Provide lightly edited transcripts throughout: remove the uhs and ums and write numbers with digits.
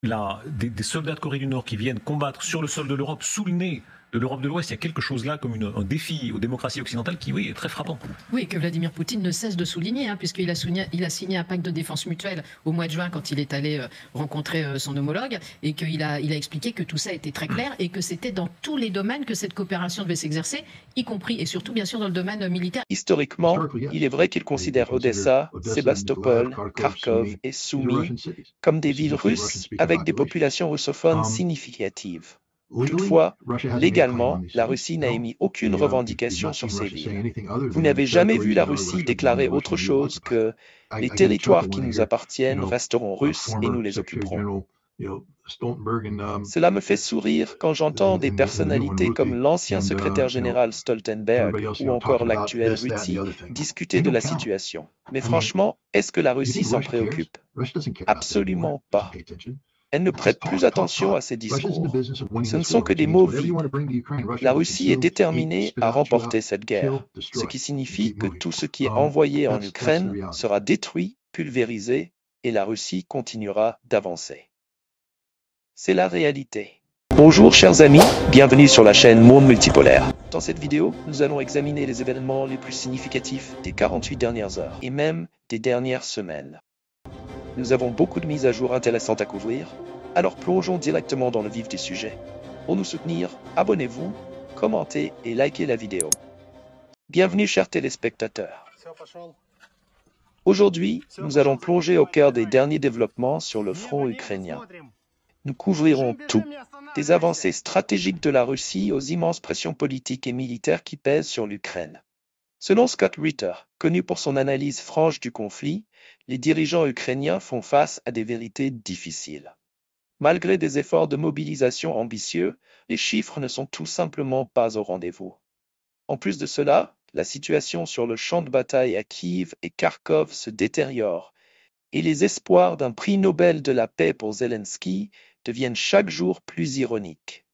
des soldats de Corée du Nord qui viennent combattre sur le sol de l'Europe, sous le nez de l'Europe de l'Ouest, il y a quelque chose là comme un défi aux démocraties occidentales qui, oui, est très frappant. Oui, que Vladimir Poutine ne cesse de souligner, puisqu'il a signé un pacte de défense mutuelle au mois de juin quand il est allé rencontrer son homologue, et qu'il a expliqué que tout ça était très clair et que c'était dans tous les domaines que cette coopération devait s'exercer, y compris et surtout bien sûr dans le domaine militaire. Historiquement, il est vrai qu'il considère Odessa, Sébastopol, Kharkov et Soumy comme des villes russes avec des populations russophones significatives. Toutefois, légalement, la Russie n'a émis aucune revendication sur ces villes. Vous n'avez jamais vu la Russie déclarer autre chose que « les territoires qui nous appartiennent resteront russes et nous les occuperons ». Cela me fait sourire quand j'entends des personnalités comme l'ancien secrétaire général Stoltenberg ou encore l'actuel Rutsi discuter de la situation. Mais franchement, est-ce que la Russie s'en préoccupe? Absolument pas. Elle ne prête plus attention à ces discours. Ce ne sont que des mots vides. La Russie est déterminée à remporter cette guerre, ce qui signifie que tout ce qui est envoyé en Ukraine sera détruit, pulvérisé, et la Russie continuera d'avancer. C'est la réalité. Bonjour chers amis, bienvenue sur la chaîne Monde Multipolaire. Dans cette vidéo, nous allons examiner les événements les plus significatifs des 48 dernières heures, et même des dernières semaines. Nous avons beaucoup de mises à jour intéressantes à couvrir, alors plongeons directement dans le vif du sujet. Pour nous soutenir, abonnez-vous, commentez et likez la vidéo. Bienvenue chers téléspectateurs. Aujourd'hui, nous allons plonger au cœur des derniers développements sur le front ukrainien. Nous couvrirons tout, des avancées stratégiques de la Russie aux immenses pressions politiques et militaires qui pèsent sur l'Ukraine. Selon Scott Ritter, connu pour son analyse franche du conflit, les dirigeants ukrainiens font face à des vérités difficiles. Malgré des efforts de mobilisation ambitieux, les chiffres ne sont tout simplement pas au rendez-vous. En plus de cela, la situation sur le champ de bataille à Kiev et Kharkov se détériore, et les espoirs d'un prix Nobel de la paix pour Zelensky deviennent chaque jour plus ironiques.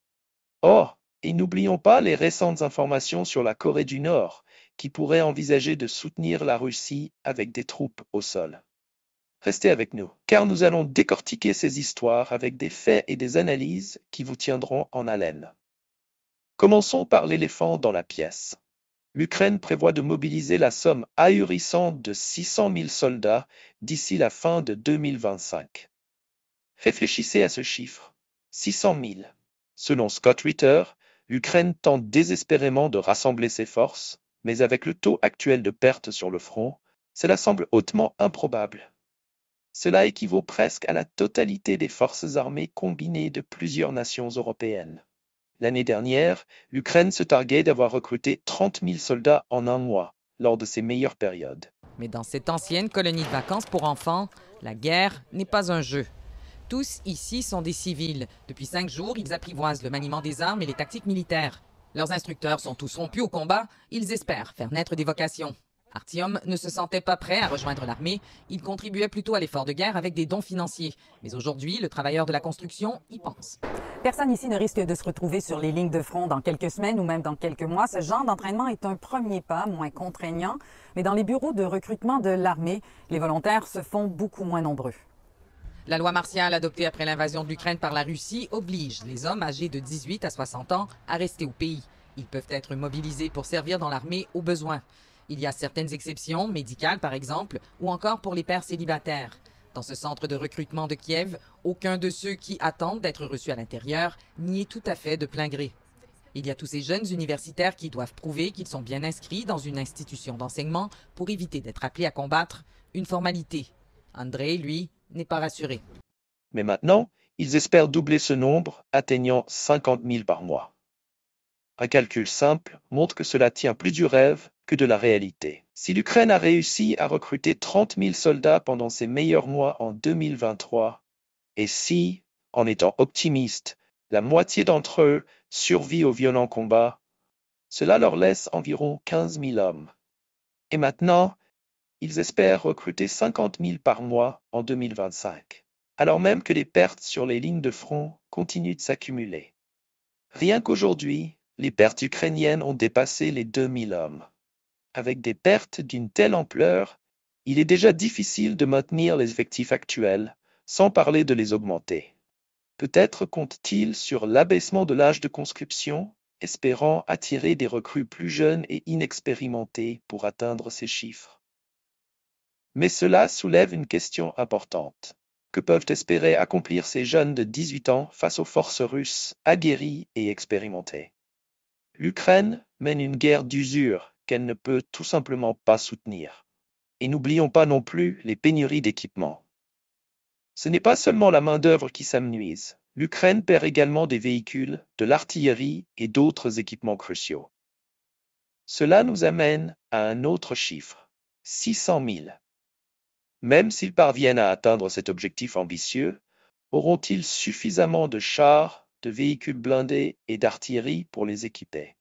Or, et n'oublions pas les récentes informations sur la Corée du Nord, qui pourrait envisager de soutenir la Russie avec des troupes au sol. Restez avec nous, car nous allons décortiquer ces histoires avec des faits et des analyses qui vous tiendront en haleine. Commençons par l'éléphant dans la pièce. L'Ukraine prévoit de mobiliser la somme ahurissante de 600 000 soldats d'ici la fin de 2025. Réfléchissez à ce chiffre, 600 000. Selon Scott Ritter, l'Ukraine tente désespérément de rassembler ses forces, mais avec le taux actuel de pertes sur le front, cela semble hautement improbable. Cela équivaut presque à la totalité des forces armées combinées de plusieurs nations européennes. L'année dernière, l'Ukraine se targuait d'avoir recruté 30 000 soldats en un mois, lors de ses meilleures périodes. Mais dans cette ancienne colonie de vacances pour enfants, la guerre n'est pas un jeu. Tous ici sont des civils. Depuis 5 jours, ils apprivoisent le maniement des armes et les tactiques militaires. Leurs instructeurs sont tous rompus au combat. Ils espèrent faire naître des vocations. Artyom ne se sentait pas prêt à rejoindre l'armée. Il contribuait plutôt à l'effort de guerre avec des dons financiers. Mais aujourd'hui, le travailleur de la construction y pense. Personne ici ne risque de se retrouver sur les lignes de front dans quelques semaines ou même dans quelques mois. Ce genre d'entraînement est un premier pas, moins contraignant. Mais dans les bureaux de recrutement de l'armée, les volontaires se font beaucoup moins nombreux. La loi martiale adoptée après l'invasion de l'Ukraine par la Russie oblige les hommes âgés de 18 à 60 ans à rester au pays. Ils peuvent être mobilisés pour servir dans l'armée au besoin. Il y a certaines exceptions, médicales par exemple, ou encore pour les pères célibataires. Dans ce centre de recrutement de Kiev, aucun de ceux qui attendent d'être reçus à l'intérieur n'y est tout à fait de plein gré. Il y a tous ces jeunes universitaires qui doivent prouver qu'ils sont bien inscrits dans une institution d'enseignement pour éviter d'être appelés à combattre, une formalité. Andrei, lui, n'est pas rassuré. Mais maintenant, ils espèrent doubler ce nombre, atteignant 50 000 par mois. Un calcul simple montre que cela tient plus du rêve que de la réalité. Si l'Ukraine a réussi à recruter 30 000 soldats pendant ses meilleurs mois en 2023, et si, en étant optimiste, la moitié d'entre eux survit aux violents combats, cela leur laisse environ 15 000 hommes. Et maintenant, ils espèrent recruter 50 000 par mois en 2025, alors même que les pertes sur les lignes de front continuent de s'accumuler. Rien qu'aujourd'hui, les pertes ukrainiennes ont dépassé les 2000 hommes. Avec des pertes d'une telle ampleur, il est déjà difficile de maintenir les effectifs actuels, sans parler de les augmenter. Peut-être compte-t-il sur l'abaissement de l'âge de conscription, espérant attirer des recrues plus jeunes et inexpérimentées pour atteindre ces chiffres. Mais cela soulève une question importante. Que peuvent espérer accomplir ces jeunes de 18 ans face aux forces russes aguerries et expérimentées? L'Ukraine mène une guerre d'usure qu'elle ne peut tout simplement pas soutenir. Et n'oublions pas non plus les pénuries d'équipements. Ce n'est pas seulement la main-d'œuvre qui s'amenuise. L'Ukraine perd également des véhicules, de l'artillerie et d'autres équipements cruciaux. Cela nous amène à un autre chiffre, 600 000. Même s'ils parviennent à atteindre cet objectif ambitieux, auront-ils suffisamment de chars, de véhicules blindés et d'artillerie pour les équiper?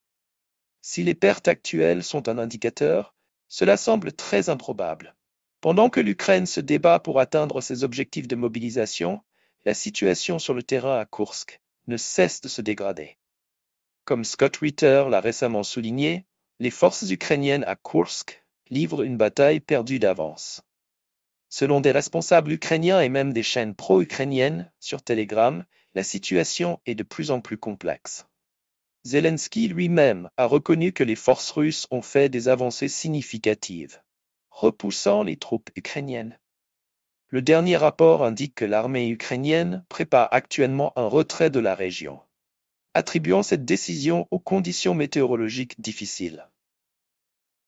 Si les pertes actuelles sont un indicateur, cela semble très improbable. Pendant que l'Ukraine se débat pour atteindre ses objectifs de mobilisation, la situation sur le terrain à Koursk ne cesse de se dégrader. Comme Scott Ritter l'a récemment souligné, les forces ukrainiennes à Koursk livrent une bataille perdue d'avance. Selon des responsables ukrainiens et même des chaînes pro-ukrainiennes sur Telegram, la situation est de plus en plus complexe. Zelensky lui-même a reconnu que les forces russes ont fait des avancées significatives, repoussant les troupes ukrainiennes. Le dernier rapport indique que l'armée ukrainienne prépare actuellement un retrait de la région, attribuant cette décision aux conditions météorologiques difficiles.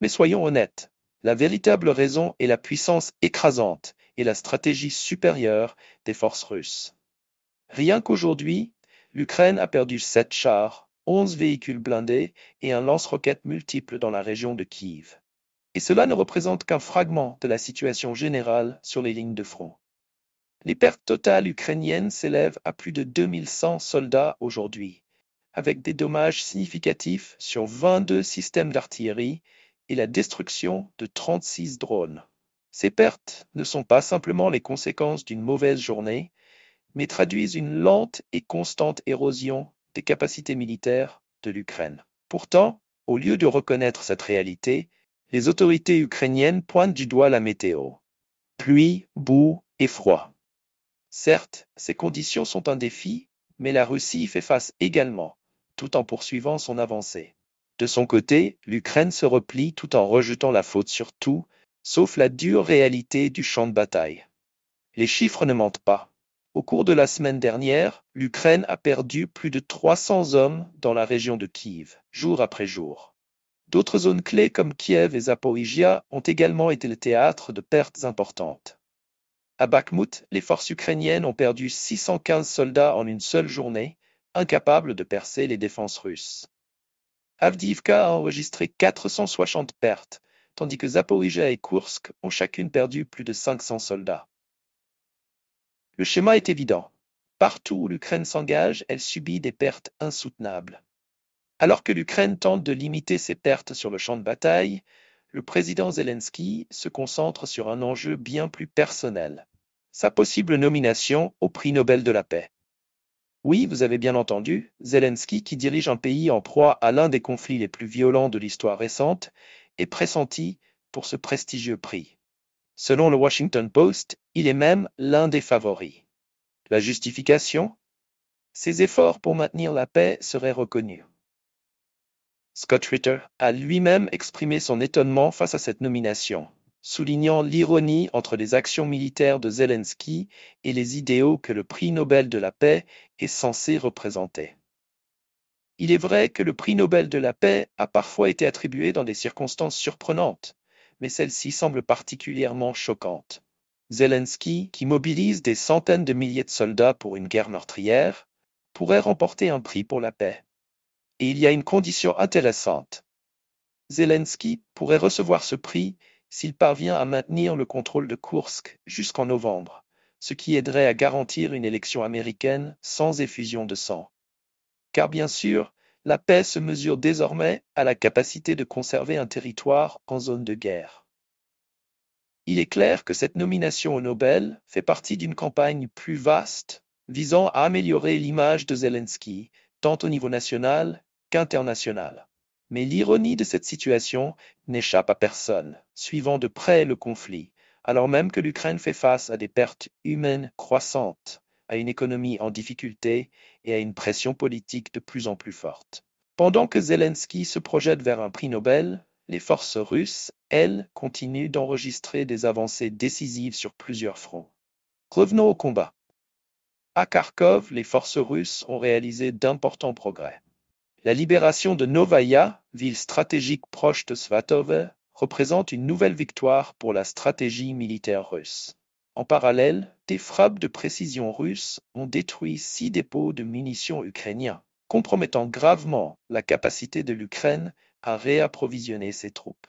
Mais soyons honnêtes, la véritable raison est la puissance écrasante et la stratégie supérieure des forces russes. Rien qu'aujourd'hui, l'Ukraine a perdu 7 chars, 11 véhicules blindés et un lance-roquettes multiple dans la région de Kiev. Et cela ne représente qu'un fragment de la situation générale sur les lignes de front. Les pertes totales ukrainiennes s'élèvent à plus de 2100 soldats aujourd'hui, avec des dommages significatifs sur 22 systèmes d'artillerie et la destruction de 36 drones. Ces pertes ne sont pas simplement les conséquences d'une mauvaise journée, mais traduisent une lente et constante érosion des capacités militaires de l'Ukraine. Pourtant, au lieu de reconnaître cette réalité, les autorités ukrainiennes pointent du doigt la météo. Pluie, boue et froid. Certes, ces conditions sont un défi, mais la Russie y fait face également, tout en poursuivant son avancée. De son côté, l'Ukraine se replie tout en rejetant la faute sur tout, sauf la dure réalité du champ de bataille. Les chiffres ne mentent pas. Au cours de la semaine dernière, l'Ukraine a perdu plus de 300 hommes dans la région de Kiev, jour après jour. D'autres zones clés comme Kiev et Zaporizhia ont également été le théâtre de pertes importantes. À Bakhmut, les forces ukrainiennes ont perdu 615 soldats en une seule journée, incapables de percer les défenses russes. Avdiivka a enregistré 460 pertes, tandis que Zaporizhia et Koursk ont chacune perdu plus de 500 soldats. Le schéma est évident. Partout où l'Ukraine s'engage, elle subit des pertes insoutenables. Alors que l'Ukraine tente de limiter ses pertes sur le champ de bataille, le président Zelensky se concentre sur un enjeu bien plus personnel, sa possible nomination au prix Nobel de la paix. Oui, vous avez bien entendu, Zelensky, qui dirige un pays en proie à l'un des conflits les plus violents de l'histoire récente, est pressenti pour ce prestigieux prix. Selon le Washington Post, il est même l'un des favoris. La justification? Ses efforts pour maintenir la paix seraient reconnus. Scott Ritter a lui-même exprimé son étonnement face à cette nomination, soulignant l'ironie entre les actions militaires de Zelensky et les idéaux que le prix Nobel de la paix est censé représenter. Il est vrai que le prix Nobel de la paix a parfois été attribué dans des circonstances surprenantes, mais celle-ci semble particulièrement choquante. Zelensky, qui mobilise des centaines de milliers de soldats pour une guerre meurtrière, pourrait remporter un prix pour la paix. Et il y a une condition intéressante. Zelensky pourrait recevoir ce prix s'il parvient à maintenir le contrôle de Koursk jusqu'en novembre, ce qui aiderait à garantir une élection américaine sans effusion de sang. Car bien sûr, la paix se mesure désormais à la capacité de conserver un territoire en zone de guerre. Il est clair que cette nomination au Nobel fait partie d'une campagne plus vaste visant à améliorer l'image de Zelensky, tant au niveau national qu'international. Mais l'ironie de cette situation n'échappe à personne, suivant de près le conflit, alors même que l'Ukraine fait face à des pertes humaines croissantes, à une économie en difficulté et à une pression politique de plus en plus forte. Pendant que Zelensky se projette vers un prix Nobel, les forces russes, elles, continuent d'enregistrer des avancées décisives sur plusieurs fronts. Revenons au combat. À Kharkov, les forces russes ont réalisé d'importants progrès. La libération de Novaya, ville stratégique proche de Svatove, représente une nouvelle victoire pour la stratégie militaire russe. En parallèle, des frappes de précision russes ont détruit 6 dépôts de munitions ukrainiens, compromettant gravement la capacité de l'Ukraine à réapprovisionner ses troupes.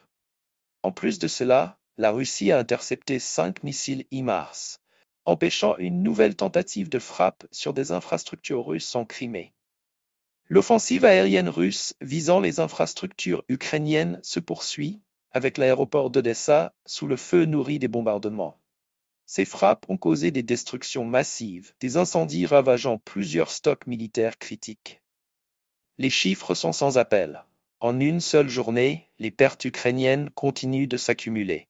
En plus de cela, la Russie a intercepté 5 missiles HIMARS, empêchant une nouvelle tentative de frappe sur des infrastructures russes en Crimée. L'offensive aérienne russe visant les infrastructures ukrainiennes se poursuit, avec l'aéroport d'Odessa sous le feu nourri des bombardements. Ces frappes ont causé des destructions massives, des incendies ravageant plusieurs stocks militaires critiques. Les chiffres sont sans appel. En une seule journée, les pertes ukrainiennes continuent de s'accumuler.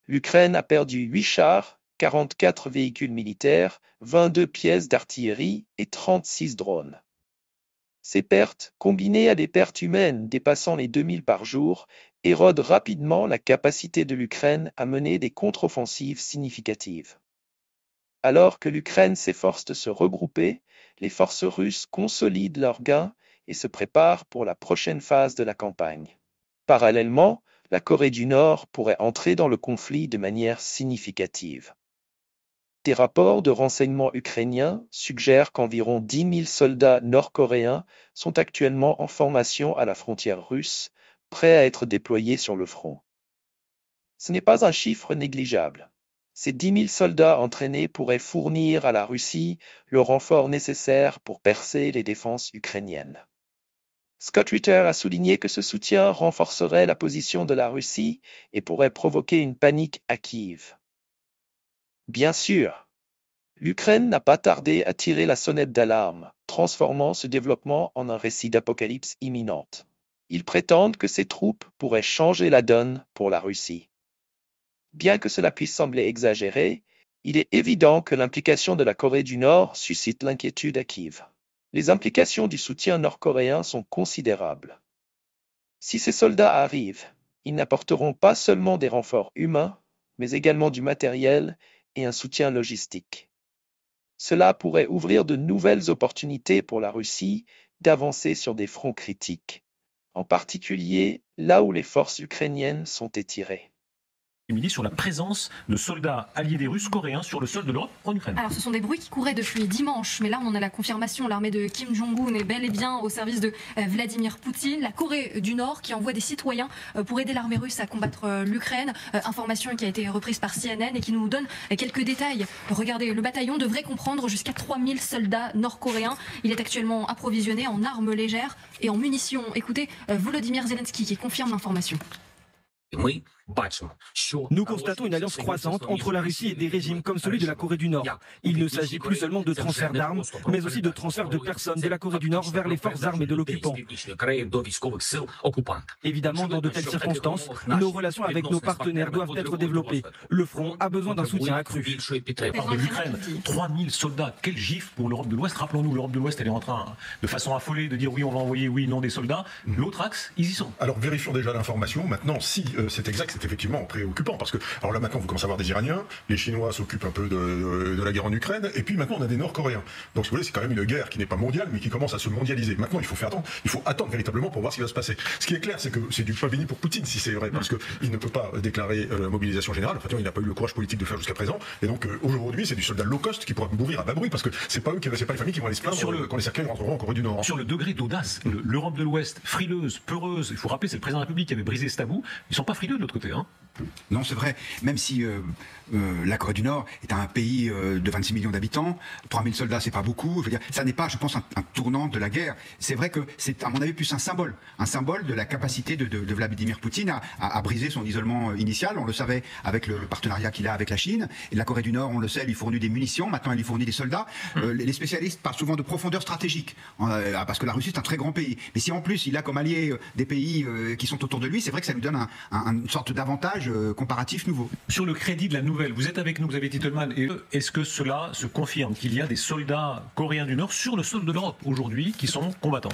L'Ukraine a perdu 8 chars, 44 véhicules militaires, 22 pièces d'artillerie et 36 drones. Ces pertes, combinées à des pertes humaines dépassant les 2000 par jour, érodent rapidement la capacité de l'Ukraine à mener des contre-offensives significatives. Alors que l'Ukraine s'efforce de se regrouper, les forces russes consolident leurs gains et se préparent pour la prochaine phase de la campagne. Parallèlement, la Corée du Nord pourrait entrer dans le conflit de manière significative. Des rapports de renseignement ukrainiens suggèrent qu'environ 10 000 soldats nord-coréens sont actuellement en formation à la frontière russe, prêts à être déployés sur le front. Ce n'est pas un chiffre négligeable. Ces 10 000 soldats entraînés pourraient fournir à la Russie le renfort nécessaire pour percer les défenses ukrainiennes. Scott Ritter a souligné que ce soutien renforcerait la position de la Russie et pourrait provoquer une panique à Kiev. Bien sûr, l'Ukraine n'a pas tardé à tirer la sonnette d'alarme, transformant ce développement en un récit d'apocalypse imminente. Ils prétendent que ces troupes pourraient changer la donne pour la Russie. Bien que cela puisse sembler exagéré, il est évident que l'implication de la Corée du Nord suscite l'inquiétude à Kiev. Les implications du soutien nord-coréen sont considérables. Si ces soldats arrivent, ils n'apporteront pas seulement des renforts humains, mais également du matériel et un soutien logistique. Cela pourrait ouvrir de nouvelles opportunités pour la Russie d'avancer sur des fronts critiques, en particulier là où les forces ukrainiennes sont étirées. Sur la présence de soldats alliés des Russes coréens sur le sol de l'Europe en Ukraine. Alors ce sont des bruits qui couraient depuis dimanche, mais là on en a la confirmation. L'armée de Kim Jong-un est bel et bien au service de Vladimir Poutine. La Corée du Nord qui envoie des citoyens pour aider l'armée russe à combattre l'Ukraine. Information qui a été reprise par CNN et qui nous donne quelques détails. Regardez, le bataillon devrait comprendre jusqu'à 3000 soldats nord-coréens. Il est actuellement approvisionné en armes légères et en munitions. Écoutez Volodymyr Zelensky qui confirme l'information. Nous constatons une alliance croissante entre la Russie et des régimes comme celui de la Corée du Nord. Il ne s'agit plus seulement de transfert d'armes, mais aussi de transfert de personnes de la Corée du Nord vers les forces armées de l'occupant. Évidemment, dans de telles circonstances, nos relations avec nos partenaires doivent être développées. Le front a besoin d'un soutien accru. De l'Ukraine, 3000 soldats, quel gif pour l'Europe de l'Ouest. Rappelons-nous, l'Europe de l'Ouest, elle est en train, de façon affolée, de dire oui, on va envoyer, oui, non, des soldats. L'autre axe, ils y sont. Alors vérifions déjà l'information. Maintenant, si c'est exact, c'est effectivement préoccupant parce que, alors là maintenant, vous commencez à avoir des Iraniens, les Chinois s'occupent un peu de la guerre en Ukraine, et puis maintenant on a des Nord-Coréens. Donc si vous voulez, c'est quand même une guerre qui n'est pas mondiale, mais qui commence à se mondialiser. Maintenant, il faut attendre véritablement pour voir ce qui va se passer. Ce qui est clair, c'est que c'est du pain béni pour Poutine, si c'est vrai, parce qu'il ne peut pas déclarer la mobilisation générale. Enfin, il n'a pas eu le courage politique de faire jusqu'à présent, et donc aujourd'hui, c'est du soldat low cost qui pourra mourir à bas bruit, parce que c'est pas les familles qui vont aller se plaindre quand les cercueils rentreront en Corée du Nord. Sur le degré d'audace, l'Europe de l'Ouest, frileuse, peureuse, il faut rappeler, c'est le président de la République qui avait brisé ce tabou, ils sont pas frileux de l'autre côté, hein. Non, c'est vrai. Même si la Corée du Nord est un pays de 26 millions d'habitants, 3000 soldats, c'est pas beaucoup. Je veux dire, ça n'est pas, je pense, un tournant de la guerre. C'est vrai que c'est, à mon avis, plus un symbole de la capacité de Vladimir Poutine à briser son isolement initial. On le savait avec le partenariat qu'il a avec la Chine. Et la Corée du Nord, on le sait, elle lui fournit des munitions. Maintenant, elle lui fournit des soldats. Les spécialistes parlent souvent de profondeur stratégique, parce que la Russie est un très grand pays. Mais si en plus il a comme allié des pays qui sont autour de lui, c'est vrai que ça lui donne une sorte d'avantage comparatif nouveau. Sur le crédit de la nouvelle, vous êtes avec nous, Xavier Titelman, et est-ce que cela se confirme qu'il y a des soldats coréens du Nord sur le sol de l'Europe aujourd'hui qui sont combattants?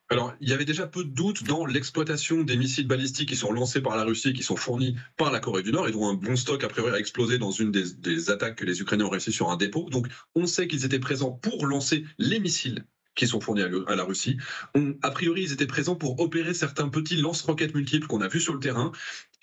Alors, il y avait déjà peu de doutes dans l'exploitation des missiles balistiques qui sont lancés par la Russie, qui sont fournis par la Corée du Nord, et dont un bon stock, a priori, a explosé dans une des attaques que les Ukrainiens ont réussi sur un dépôt. Donc, on sait qu'ils étaient présents pour lancer les missiles qui sont fournis à la Russie. A priori, ils étaient présents pour opérer certains petits lance-roquettes multiples qu'on a vus sur le terrain.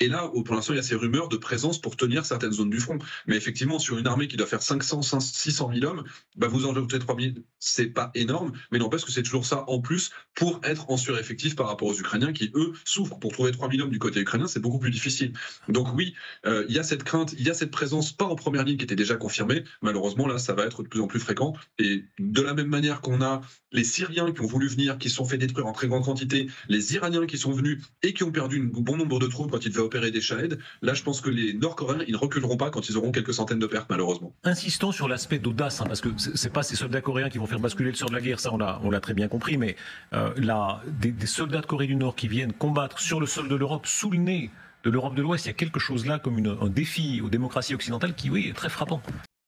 Et là, pour l'instant, il y a ces rumeurs de présence pour tenir certaines zones du front. Mais effectivement, sur une armée qui doit faire 600 000 hommes, vous en ajoutez 3 000, c'est pas énorme, mais n'empêche que c'est toujours ça en plus pour être en sureffectif par rapport aux Ukrainiens qui, eux, souffrent. Pour trouver 3 000 hommes du côté ukrainien, c'est beaucoup plus difficile. Donc oui, il y a cette crainte, il y a cette présence, pas en première ligne qui était déjà confirmée. Malheureusement, là, ça va être de plus en plus fréquent. Et de la même manière qu'on a les Syriens qui ont voulu venir, qui se sont fait détruire en très grande quantité, les Iraniens qui sont venus et qui ont perdu un bon nombre de troupes quand ils devaient opérer des Shahed, là je pense que les Nord-Coréens, ils ne reculeront pas quand ils auront quelques centaines de pertes, malheureusement. Insistons sur l'aspect d'audace, parce que c'est pas ces soldats coréens qui vont faire basculer le sort de la guerre, ça on l'a très bien compris, mais des soldats de Corée du Nord qui viennent combattre sur le sol de l'Europe, sous le nez de l'Europe de l'Ouest, il y a quelque chose là comme un défi aux démocraties occidentales qui, oui, est très frappant.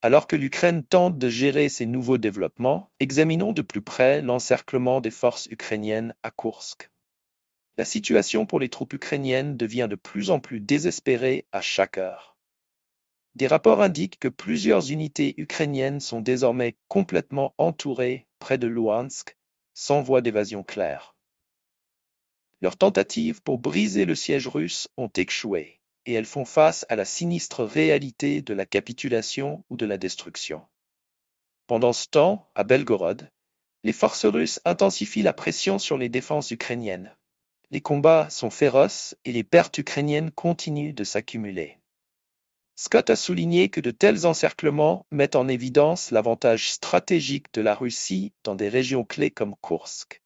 Alors que l'Ukraine tente de gérer ces nouveaux développements, examinons de plus près l'encerclement des forces ukrainiennes à Koursk. La situation pour les troupes ukrainiennes devient de plus en plus désespérée à chaque heure. Des rapports indiquent que plusieurs unités ukrainiennes sont désormais complètement entourées près de Louhansk, sans voie d'évasion claire. Leurs tentatives pour briser le siège russe ont échoué, et elles font face à la sinistre réalité de la capitulation ou de la destruction. Pendant ce temps, à Belgorod, les forces russes intensifient la pression sur les défenses ukrainiennes. Les combats sont féroces et les pertes ukrainiennes continuent de s'accumuler. Scott a souligné que de tels encerclements mettent en évidence l'avantage stratégique de la Russie dans des régions clés comme Koursk.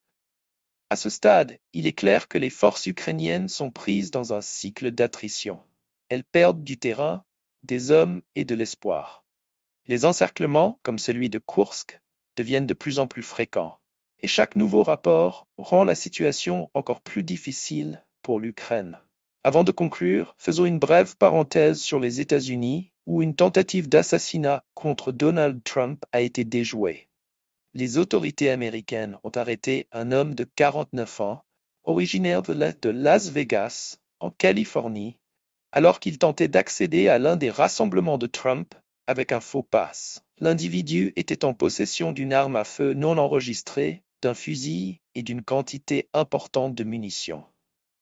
À ce stade, il est clair que les forces ukrainiennes sont prises dans un cycle d'attrition. Elles perdent du terrain, des hommes et de l'espoir. Les encerclements, comme celui de Koursk, deviennent de plus en plus fréquents. Et chaque nouveau rapport rend la situation encore plus difficile pour l'Ukraine. Avant de conclure, faisons une brève parenthèse sur les États-Unis, où une tentative d'assassinat contre Donald Trump a été déjouée. Les autorités américaines ont arrêté un homme de 49 ans, originaire de Las Vegas, en Californie, alors qu'il tentait d'accéder à l'un des rassemblements de Trump avec un faux pass. L'individu était en possession d'une arme à feu non enregistrée, d'un fusil et d'une quantité importante de munitions.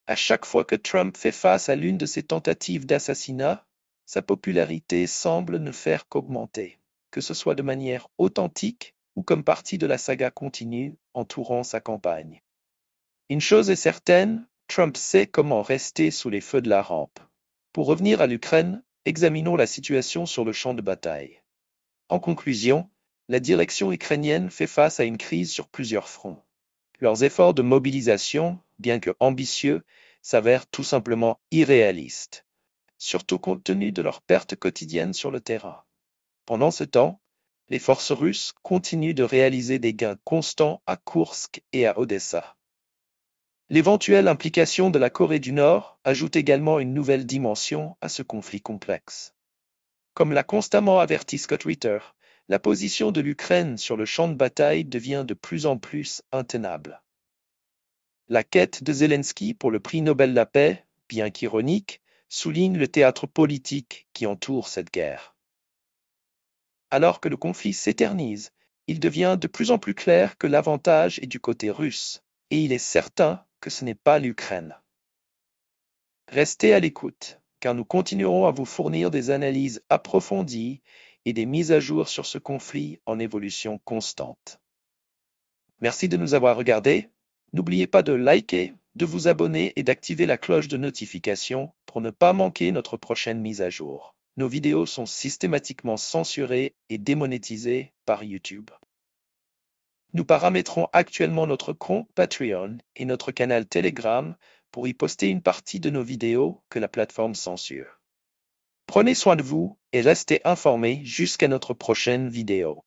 À chaque fois que Trump fait face à l'une de ces tentatives d'assassinat, sa popularité semble ne faire qu'augmenter, que ce soit de manière authentique ou comme partie de la saga continue entourant sa campagne. Une chose est certaine, Trump sait comment rester sous les feux de la rampe. Pour revenir à l'Ukraine, examinons la situation sur le champ de bataille. En conclusion, la direction ukrainienne fait face à une crise sur plusieurs fronts. Leurs efforts de mobilisation, bien que ambitieux, s'avèrent tout simplement irréalistes, surtout compte tenu de leurs pertes quotidiennes sur le terrain. Pendant ce temps, les forces russes continuent de réaliser des gains constants à Koursk et à Odessa. L'éventuelle implication de la Corée du Nord ajoute également une nouvelle dimension à ce conflit complexe. Comme l'a constamment averti Scott Ritter, la position de l'Ukraine sur le champ de bataille devient de plus en plus intenable. La quête de Zelensky pour le prix Nobel de la paix, bien qu'ironique, souligne le théâtre politique qui entoure cette guerre. Alors que le conflit s'éternise, il devient de plus en plus clair que l'avantage est du côté russe, et il est certain que ce n'est pas l'Ukraine. Restez à l'écoute, car nous continuerons à vous fournir des analyses approfondies et des mises à jour sur ce conflit en évolution constante. Merci de nous avoir regardés. N'oubliez pas de liker, de vous abonner et d'activer la cloche de notification pour ne pas manquer notre prochaine mise à jour. Nos vidéos sont systématiquement censurées et démonétisées par YouTube. Nous paramétrons actuellement notre compte Patreon et notre canal Telegram pour y poster une partie de nos vidéos que la plateforme censure. Prenez soin de vous et restez informés jusqu'à notre prochaine vidéo.